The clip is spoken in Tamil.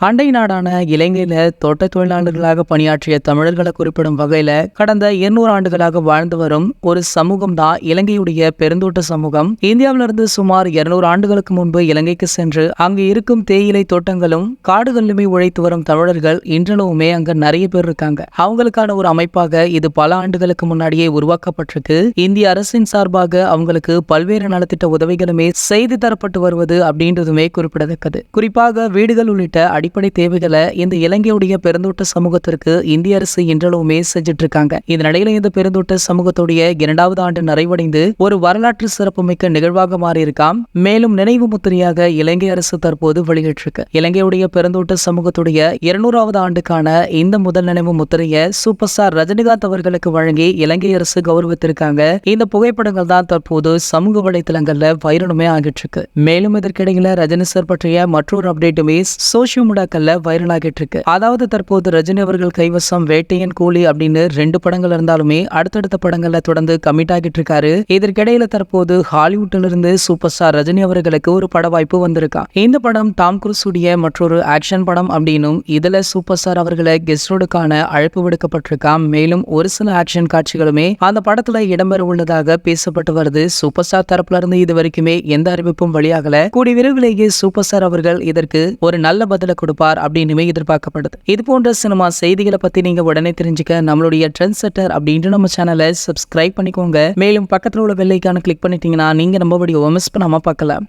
அண்டை நாடான இலங்கையில தோட்ட தொழிலாளர்களாக பணியாற்றிய தமிழர்களை குறிப்பிடும் வகையில கடந்த 200 ஆண்டுகளாக வாழ்ந்து வரும் ஒரு சமூகம் தான் இலங்கையுடைய பெருந்தோட்ட சமூகம். இந்தியாவிலிருந்து சுமார் 200 ஆண்டுகளுக்கு முன்பு இலங்கைக்கு சென்று அங்கு இருக்கும் தேயிலை தோட்டங்களும் காடுகளிலுமே உழைத்து வரும் தமிழர்கள் இன்றளவுமே அங்க நிறைய பேர் இருக்காங்க. அவங்களுக்கான ஒரு அமைப்பாக இது பல ஆண்டுகளுக்கு முன்னாடியே உருவாக்கப்பட்டிருக்கு. இந்திய அரசின் சார்பாக அவங்களுக்கு பல்வேறு நலத்திட்ட உதவிகளுமே செய்து தரப்பட்டு வருவது அப்படின்றதுமே குறிப்பிடத்தக்கது. குறிப்பாக வீடுகள் உள்ளிட்ட அடிப்படை தேவைகளை இந்த இலங்கையுடைய பெருந்தோட்ட சமூகத்திற்கு இந்திய அரசு இன்றளவுமே செஞ்சுட்டு இருக்காங்க. இதனிடையில இந்த பெருந்தோட்ட சமூகத்துடைய 2வது ஆண்டு நிறைவடைந்து ஒரு வரலாற்று சிறப்புமிக்க நிகழ்வாக மாறி இருக்காம். மேலும் நினைவு முத்திரையாக இலங்கை அரசு தற்போது வெளியிட்டிருக்கு. இலங்கையுடைய பெருந்தோட்ட சமூகத்துடைய 200வது ஆண்டுக்கான இந்த முதல் நினைவு முத்திரையை சூப்பர் ஸ்டார் ரஜினிகாந்த் அவர்களுக்கு வழங்கி இலங்கை அரசு கௌரவித்திருக்காங்க. இந்த புகைப்படங்கள் தான் தற்போது சமூக வலைதளங்கள்ல வைரலுமே ஆகிட்டு இருக்கு. மேலும் இதற்கிடையில ரஜினி சார் பற்றிய மற்றொரு அப்டேட்டுமே சோசியல் மீடியாக்கள்ல வைரல் ஆகிட்டு இருக்கு. அதாவது தற்போது ரஜினி அவர்கள் கைவசம் வேட்டையன் கூலி அப்படின்னு 2 படங்கள் இருந்தாலுமே அடுத்தடுத்த படங்கள்ல தொடர்ந்து கமிட் ஆகிட்டு இருக்காரு. இதற்கிடையில தற்போது ஹாலிவுட்ல இருந்து சூப்பர் ஸ்டார் ரஜினி அவர்களுக்கு ஒரு பட வாய்ப்பு வந்திருக்கா. இந்த படம் டாம் குரூஸ் உடைய மற்றொரு ஆக்ஷன் படம் அப்படின்னும் இதுல சூப்பர் ஸ்டார் அவர்களை கெஸ்ட் ரோடுக்கான அழைப்பு விடுக்கப்பட்டிருக்கா. மேலும் ஒரு சில ஆக்ஷன் காட்சிகளுமே அந்த படத்துல இடம்பெற உள்ளதாக பேசப்பட்டு வருது. சூப்பர் ஸ்டார் தரப்புல இருந்து இது வரைக்குமே எந்த அறிவிப்பும் வெளியாகல. கூடிய விரைவிலேயே சூப்பர் ஸ்டார் அவர்கள் இதற்கு ஒரு நல்ல பதில கொடுப்பார் அப்படின்னு எதிர்பார்க்கப்படுது. இது போன்ற சினிமா செய்திகளை பத்தி நீங்க உடனே தெரிஞ்சுக்க நம்மளுடைய ட்ரெண்ட் செட்டர் அப்படின்ற நம்ம சேனலை சப்ஸ்கிரைப் பண்ணிக்கோங்க. மேலும் பக்கத்துல உள்ள பெல் ஐகானை கிளிக் பண்ணிட்டீங்கன்னா நீங்க நம்ம வீடியோவை மிஸ் பண்ணாம பார்க்கலாம்.